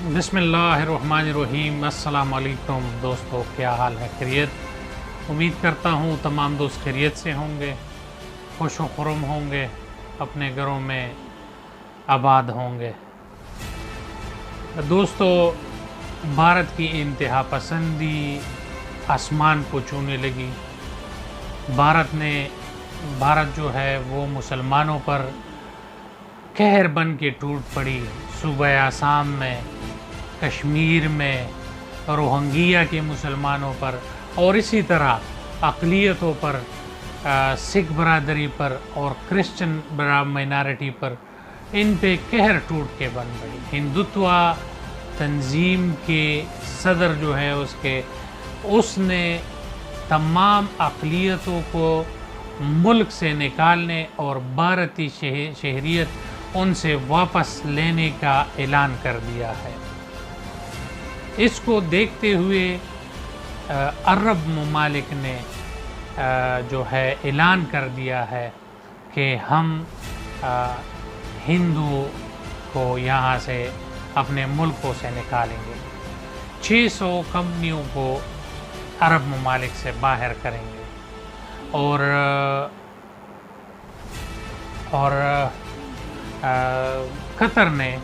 بسم اللہ الرحمن الرحیم۔ السلام علیکم دوستو، کیا حال ہے؟ خیریت؟ امید کرتا ہوں تمام دوست خیریت سے ہوں گے، خوش و خرم ہوں گے، اپنے گھروں میں آباد ہوں گے۔ دوستو، بھارت کی انتہا پسندی آسمان کو چھونے لگی۔ بھارت جو ہے وہ مسلمانوں پر قہر بن کے ٹوٹ پڑی۔ صوبہ آسام میں، کشمیر میں، روہنگیا کے مسلمانوں پر اور اسی طرح اقلیتوں پر، سکھ برادری پر اور کرسچن مائنارٹی پر ان پہ قہر ٹوٹ کے بن پڑی۔ ہندوتوا تنظیم کے صدر جو ہے اس نے تمام اقلیتوں کو ملک سے نکالنے اور بھارتی شہریت ان سے واپس لینے کا اعلان کر دیا ہے۔ اس کو دیکھتے ہوئے عرب ممالک نے جو ہے اعلان کر دیا ہے کہ ہم ہندو کو یہاں سے اپنے ملکوں سے نکالیں گے۔ 600 کمپنیوں کو عرب ممالک سے باہر کریں گے اور قطر نے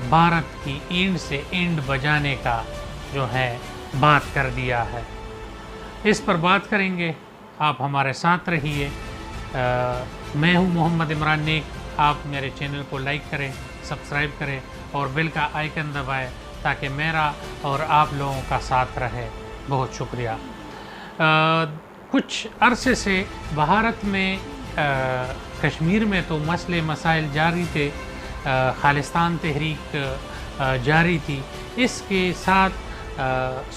بھارت کی اینڈ سے اینڈ بجانے کا جو ہے بات کر دیا ہے۔ اس پر بات کریں گے، آپ ہمارے ساتھ رہیے۔ میں ہوں محمد عمران نیک۔ آپ میرے چینل کو لائک کریں، سبسکرائب کریں اور بیل کا آئیکن دبائیں تاکہ میرا اور آپ لوگوں کا ساتھ رہے۔ بہت شکریہ۔ کچھ عرصے سے بھارت میں کشمیر میں تو مسائل جاری تھے، خالصتان تحریک جاری تھی۔ اس کے ساتھ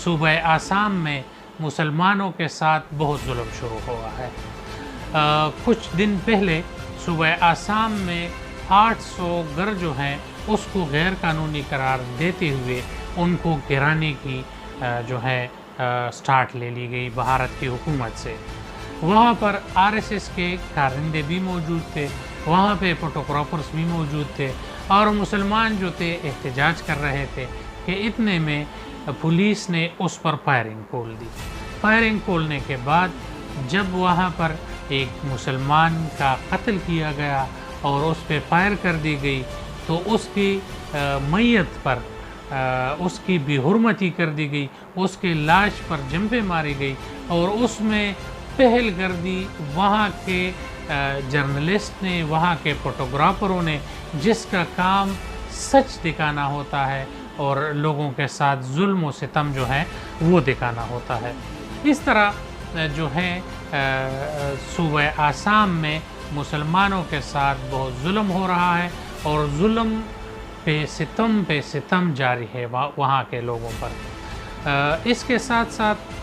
صوبہ آسام میں مسلمانوں کے ساتھ بہت ظلم شروع ہوا ہے۔ کچھ دن پہلے صوبہ آسام میں 800 گھر جو ہیں اس کو غیر قانونی قرار دیتے ہوئے ان کو گرانے کی جو ہے سٹارٹ لے لی گئی بھارت کی حکومت سے۔ وہاں پر RSS کے کارندے بھی موجود تھے، وہاں پہ فوٹوگرافرز بھی موجود تھے اور مسلمان جو تھے احتجاج کر رہے تھے کہ اتنے میں پولیس نے اس پر فائرنگ کھول دی۔ فائرنگ کھولنے کے بعد جب وہاں پر ایک مسلمان کا قتل کیا گیا اور اس پہ فائر کر دی گئی تو اس کی میت پر اس کی بے حرمتی کر دی گئی، اس کے لاش پر جمپیں ماری گئی اور اس میں پہل گردی وہاں کے جرنلسٹ نے، وہاں کے فوٹوگرافروں نے، جس کا کام سچ دکھانا ہوتا ہے اور لوگوں کے ساتھ ظلم و ستم جو ہے وہ دکھانا ہوتا ہے۔ اس طرح جو ہے صوبہ آسام میں مسلمانوں کے ساتھ بہت ظلم ہو رہا ہے اور ظلم پہ ستم جاری ہے وہاں کے لوگوں پر۔ اس کے ساتھ ساتھ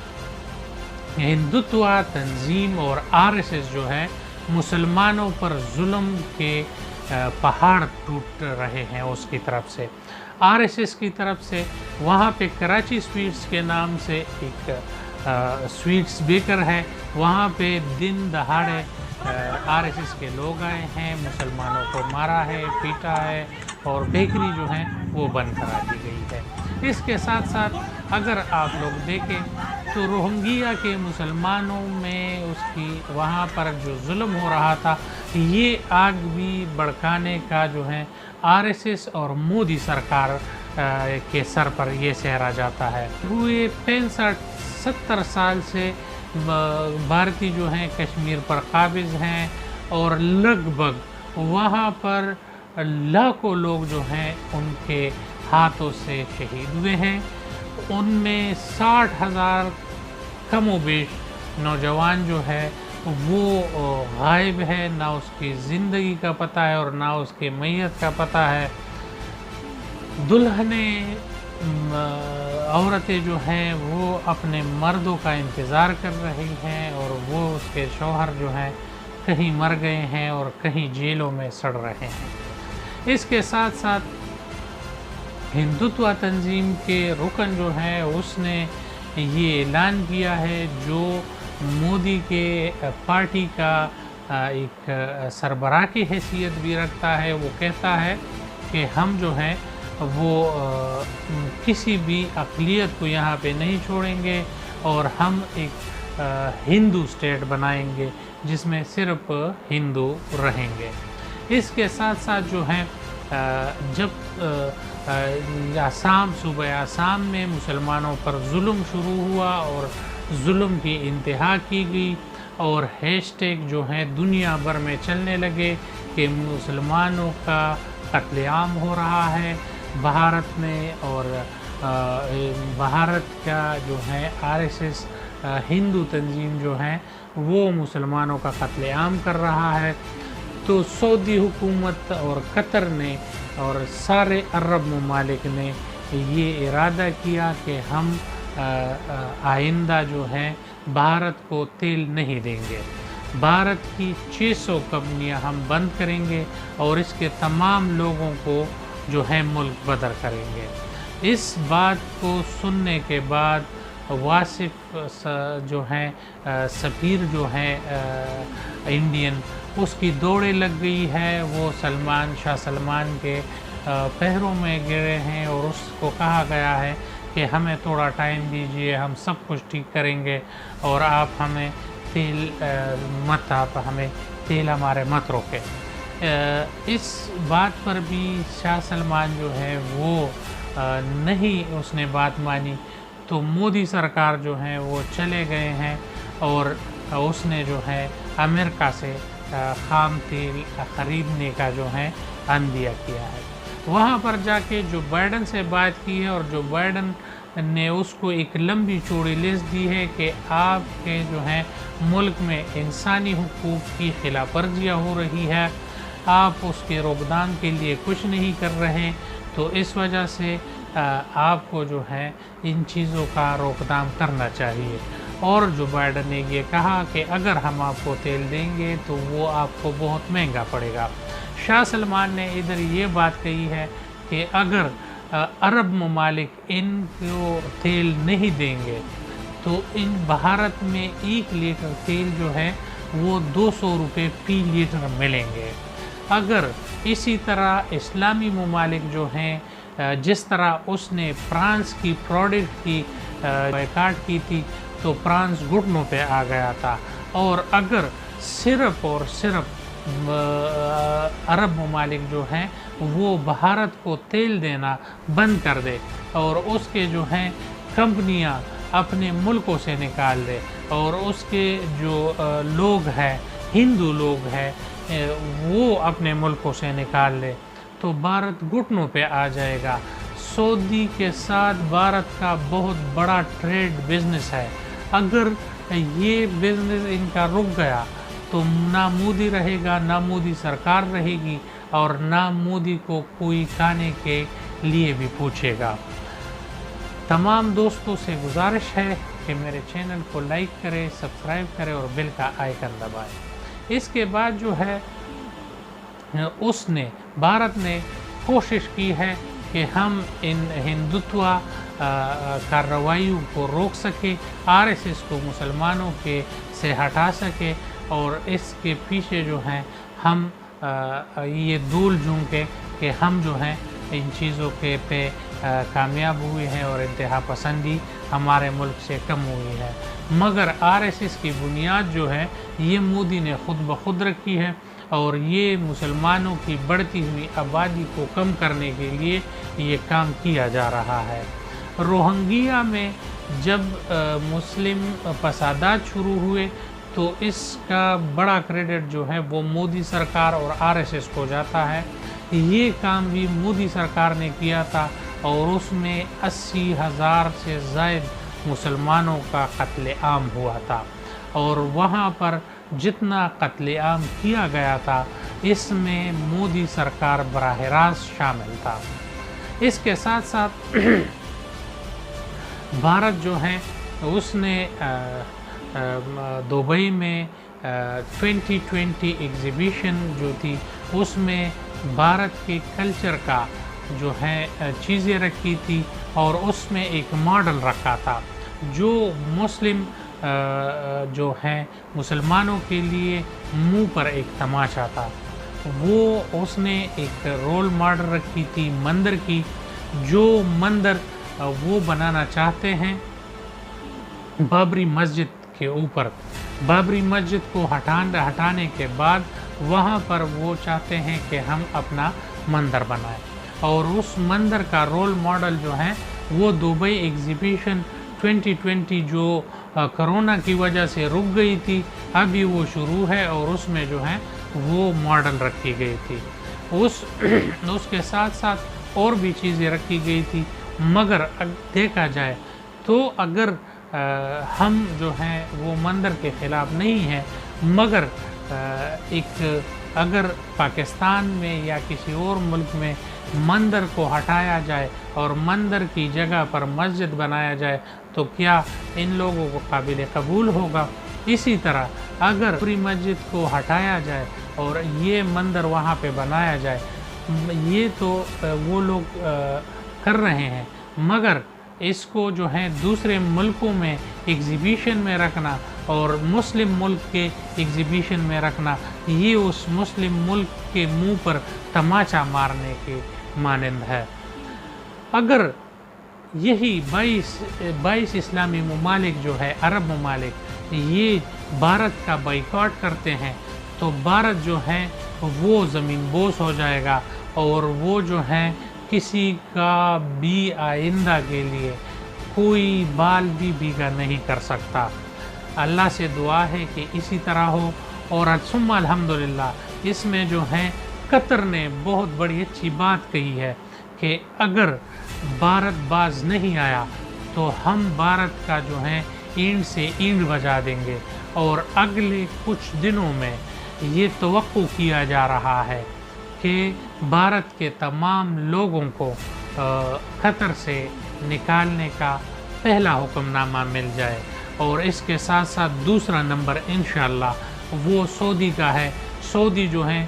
ہندوتوا تنظیم اور RSS جو ہے مسلمانوں پر ظلم کے پہاڑ ٹوٹ رہے ہیں اس کی طرف سے۔ RSS کی طرف سے وہاں پہ کراچی سویٹس کے نام سے ایک سویٹس بیکر ہے، وہاں پہ دن دہاڑے RSS کے لوگ آئے ہیں، مسلمانوں کو مارا ہے، پیٹا ہے اور بیکری جو ہے وہ بند کرا دی گئی ہے۔ اس کے ساتھ ساتھ اگر آپ لوگ دیکھیں تو روہنگیا کے مسلمانوں میں وہاں پر جو ظلم ہو رہا تھا، یہ آگ بھی بھڑکانے کا جو ہے RSS اور مودی سرکار کے سر پر یہ سہرا جاتا ہے۔ ہوئے 65-70 سال سے بھارتی جو ہیں کشمیر پر قابض ہیں اور لگ بھگ وہاں پر لاکھوں لوگ جو ہیں ان کے ہاتھوں سے شہید ہوئے ہیں۔ ان میں 60,000 کم و بیش نوجوان جو ہے وہ غائب ہے، نہ اس کی زندگی کا پتہ ہے اور نہ اس کی میت کا پتہ ہے۔ دلہنیں، عورتیں جو ہیں وہ اپنے مردوں کا انتظار کر رہی ہیں اور وہ اس کے شوہر جو ہیں کہیں مر گئے ہیں اور کہیں جیلوں میں سڑ رہے ہیں۔ اس کے ساتھ ساتھ ہندوتوا تنظیم کے رکن جو ہے اس نے یہ اعلان کیا ہے، جو مودی کے پارٹی کا ایک سربراہ کی حیثیت بھی رکھتا ہے، وہ کہتا ہے کہ ہم جو ہیں وہ کسی بھی اقلیت کو یہاں پہ نہیں چھوڑیں گے، اور ہم ایک ہندو اسٹیٹ بنائیں گے جس میں صرف ہندو رہیں گے۔ اس کے ساتھ ساتھ جو ہے جب آسام، صوبہ آسام میں مسلمانوں پر ظلم شروع ہوا اور ظلم کی انتہا کی گئی، اور ہیش ٹیگ جو ہیں دنیا بھر میں چلنے لگے کہ مسلمانوں کا قتل عام ہو رہا ہے بھارت میں، اور بھارت کا جو ہے RSS ہندو تنظیم جو ہے وہ مسلمانوں کا قتل عام کر رہا ہے۔ تو سعودی حکومت اور قطر نے اور سارے عرب ممالک نے یہ ارادہ کیا کہ ہم آئندہ جو ہے بھارت کو تیل نہیں دیں گے، بھارت کی 600 کمپنیاں ہم بند کریں گے اور اس کے تمام لوگوں کو جو ہے ملک بدر کریں گے۔ اس بات کو سننے کے بعد واصف جو ہیں سفیر جو ہیں انڈین، اس کی دوڑے لگ گئی ہے، وہ شاہ سلمان کے پیروں میں گرے ہیں، اور اس کو کہا گیا ہے کہ ہمیں تھوڑا ٹائم دیجئے، ہم سب کچھ ٹھیک کریں گے، اور آپ ہمیں تیل ہمارے مت روکے۔ اس بات پر بھی شاہ سلمان جو ہے وہ نہیں اس نے بات مانی، تو مودی سرکار جو ہے وہ چلے گئے ہیں، اور اس نے جو ہے امریکہ سے خام تیل خریدنے کا جو ہے عندیہ کیا ہے۔ وہاں پر جا کے جو بائیڈن سے بات کی ہے، اور جو بائیڈن نے اس کو ایک لمبی چوڑی لسٹ دی ہے کہ آپ کے جو ہیں ملک میں انسانی حقوق کی خلاف ورزیاں ہو رہی ہے، آپ اس کے روکتھام کے لیے کچھ نہیں کر رہے، تو اس وجہ سے آپ کو جو ہے ان چیزوں کا روکتھام کرنا چاہیے۔ اور جو بائیڈن نے یہ کہا کہ اگر ہم آپ کو تیل دیں گے تو وہ آپ کو بہت مہنگا پڑے گا۔ شاہ سلمان نے ادھر یہ بات کہی ہے کہ اگر عرب ممالک ان کو تیل نہیں دیں گے تو ان بھارت میں 1 لیٹر تیل جو ہے وہ 200 روپے فی لیٹر ملیں گے۔ اگر اسی طرح اسلامی ممالک جو ہیں، جس طرح اس نے فرانس کی پروڈکٹ کی بائیکاٹ کی تھی تو فرانس گھٹنوں پہ آ گیا تھا، اور اگر صرف اور صرف عرب ممالک جو ہیں وہ بھارت کو تیل دینا بند کر دے اور اس کے جو ہیں کمپنیاں اپنے ملکوں سے نکال دے، اور اس کے جو لوگ ہیں ہندو لوگ ہیں وہ اپنے ملکوں سے نکال دے، تو بھارت گھٹنوں پہ آ جائے گا۔ سعودی کے ساتھ بھارت کا بہت بڑا ٹریڈ بزنس ہے، اگر یہ بزنس ان کا رک گیا تو نہ مودی رہے گا، نہ مودی سرکار رہے گی، اور نہ مودی کو کوئی کھانے کے لیے بھی پوچھے گا۔ تمام دوستوں سے گزارش ہے کہ میرے چینل کو لائک کرے، سبسکرائب کرے اور بیل کا آئیکن دبائے۔ اس کے بعد جو ہے بھارت نے کوشش کی ہے کہ ہم ان ہندوتوا کارروائیوں کو روک سکے، RSS کو مسلمانوں کے سے ہٹا سکے، اور اس کے پیچھے جو ہیں ہم یہ دول جھونکے کہ ہم جو ہیں ان چیزوں کے پہ کامیاب ہوئے ہیں اور انتہا پسندی ہمارے ملک سے کم ہوئی ہے۔ مگر RSS کی بنیاد جو ہے یہ مودی نے خود بخود رکھی ہے، اور یہ مسلمانوں کی بڑھتی ہوئی آبادی کو کم کرنے کے لیے یہ کام کیا جا رہا ہے۔ روہنگیا میں جب مسلم فسادات شروع ہوئے تو اس کا بڑا کریڈٹ جو ہے وہ مودی سرکار اور RSS کو جاتا ہے۔ یہ کام بھی مودی سرکار نے کیا تھا، اور اس میں 80,000 سے زائد مسلمانوں کا قتل عام ہوا تھا، اور وہاں پر جتنا قتل عام کیا گیا تھا اس میں مودی سرکار براہ راست شامل تھا۔ اس کے ساتھ ساتھ بھارت جو ہے اس نے دبئی میں 2020 ایگزیبیشن جو تھی اس میں بھارت کے کلچر کا جو ہے چیزیں رکھی تھی، اور اس میں ایک ماڈل رکھا تھا جو مسلم جو ہیں مسلمانوں کے لیے منہ پر ایک تماشا تھا۔ وہ اس نے ایک رول ماڈل رکھی تھی مندر کی، جو مندر وہ بنانا چاہتے ہیں بابری مسجد کے اوپر، بابری مسجد کو ہٹانے کے بعد وہاں پر وہ چاہتے ہیں کہ ہم اپنا مندر بنائیں، اور اس مندر کا رول ماڈل جو ہے وہ دبئی ایگزیبیشن 2020 جو کرونا کی وجہ سے رک گئی تھی، ابھی وہ شروع ہے، اور اس میں جو ہے وہ ماڈل رکھی گئی تھی، اس کے ساتھ ساتھ اور بھی چیزیں رکھی گئی تھی، مگر دیکھا جائے تو اگر ہم جو ہیں وہ مندر کے خلاف نہیں ہیں، مگر اگر پاکستان میں یا کسی اور ملک میں مندر کو ہٹایا جائے اور مندر کی جگہ پر مسجد بنایا جائے تو کیا ان لوگوں کو قابل قبول ہوگا؟ اسی طرح اگر پوری مسجد کو ہٹایا جائے اور یہ مندر وہاں پہ بنایا جائے، یہ تو وہ لوگ کر رہے ہیں، مگر اس کو جو ہے دوسرے ملکوں میں ایگزیبیشن میں رکھنا اور مسلم ملک کے ایگزیبیشن میں رکھنا، یہ اس مسلم ملک کے منہ پر تماچا مارنے کے مانند ہے۔ اگر یہی 22 اسلامی ممالک جو ہے، عرب ممالک، یہ بھارت کا بائیکاٹ کرتے ہیں تو بھارت جو ہے وہ زمین بوس ہو جائے گا، اور وہ جو ہے کسی کا بھی آئندہ کے لیے کوئی بال بھی بھیگا نہیں کر سکتا۔ اللہ سے دعا ہے کہ اسی طرح ہو، اور ثم الحمدللہ اس میں جو ہے قطر نے بہت بڑی اچھی بات کہی ہے کہ اگر بھارت باز نہیں آیا تو ہم بھارت کا جو ہے اینٹ سے اینٹ بجا دیں گے، اور اگلے کچھ دنوں میں یہ توقع کیا جا رہا ہے کہ بھارت کے تمام لوگوں کو قطر سے نکالنے کا پہلا حکم نامہ مل جائے، اور اس کے ساتھ ساتھ دوسرا نمبر انشاءاللہ وہ سعودی کا ہے۔ سعودی جو ہیں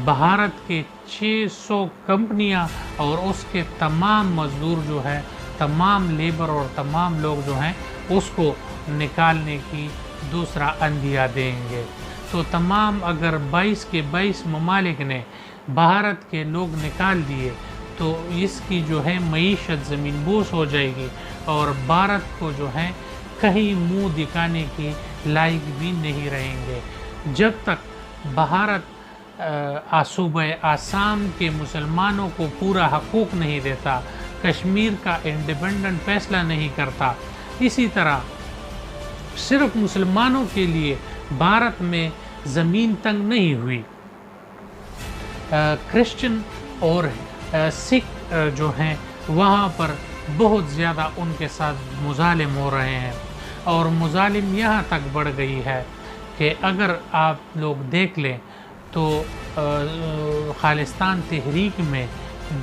بھارت کے 600 کمپنیاں اور اس کے تمام مزدور جو ہے، تمام لیبر اور تمام لوگ جو ہیں اس کو نکالنے کی دوسرا عندیہ دیں گے۔ تو تمام اگر 22 کے 22 ممالک نے بھارت کے لوگ نکال دیے تو اس کی جو ہے معیشت زمین بوس ہو جائے گی، اور بھارت کو جو ہے کہیں منہ دکھانے کی لائق بھی نہیں رہیں گے۔ جب تک بھارت صوبہ آسام کے مسلمانوں کو پورا حقوق نہیں دیتا، کشمیر کا انڈیپینڈنٹ فیصلہ نہیں کرتا، اسی طرح صرف مسلمانوں کے لیے بھارت میں زمین تنگ نہیں ہوئی، کرسچن اور سکھ جو ہیں وہاں پر بہت زیادہ ان کے ساتھ مظالم ہو رہے ہیں، اور مظالم یہاں تک بڑھ گئی ہے کہ اگر آپ لوگ دیکھ لیں تو خالستان تحریک میں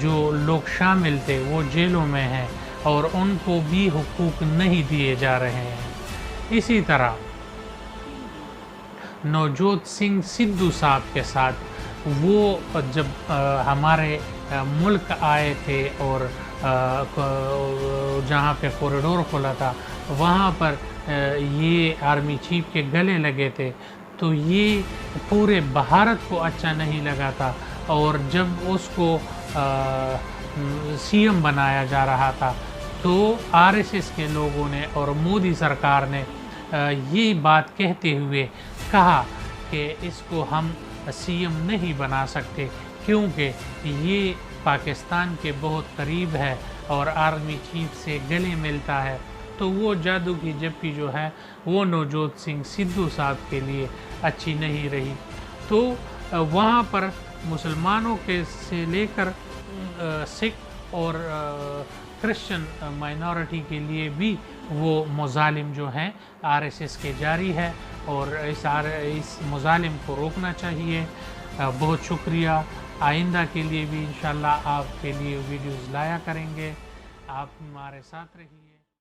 جو لوگ شامل تھے وہ جیلوں میں ہیں، اور ان کو بھی حقوق نہیں دیے جا رہے ہیں۔ اسی طرح نوجوت سنگھ سدھو صاحب کے ساتھ وہ جب ہمارے ملک آئے تھے اور جہاں پہ کوریڈور کھلا تھا وہاں پر یہ آرمی چیف کے گلے لگے تھے، تو یہ پورے بھارت کو اچھا نہیں لگا تھا، اور جب اس کو سی ایم بنایا جا رہا تھا تو RSS کے لوگوں نے اور مودی سرکار نے یہ بات کہتے ہوئے کہا کہ اس کو ہم سی ایم نہیں بنا سکتے کیونکہ یہ پاکستان کے بہت قریب ہے اور آرمی چیف سے گلے ملتا ہے، تو وہ جادو کی جپی جو ہے وہ نوجوت سنگھ سدھو صاحب کے لیے اچھی نہیں رہی۔ تو وہاں پر مسلمانوں کے سے لے کر سکھ اور کرسچن مائنورٹی کے لیے بھی وہ مظالم جو ہیں RSS کے جاری ہے، اور اس مظالم کو روکنا چاہیے۔ بہت شکریہ، آئندہ کے لیے بھی انشاءاللہ آپ کے لیے ویڈیوز لایا کریں گے، آپ ہمارے ساتھ رہیے۔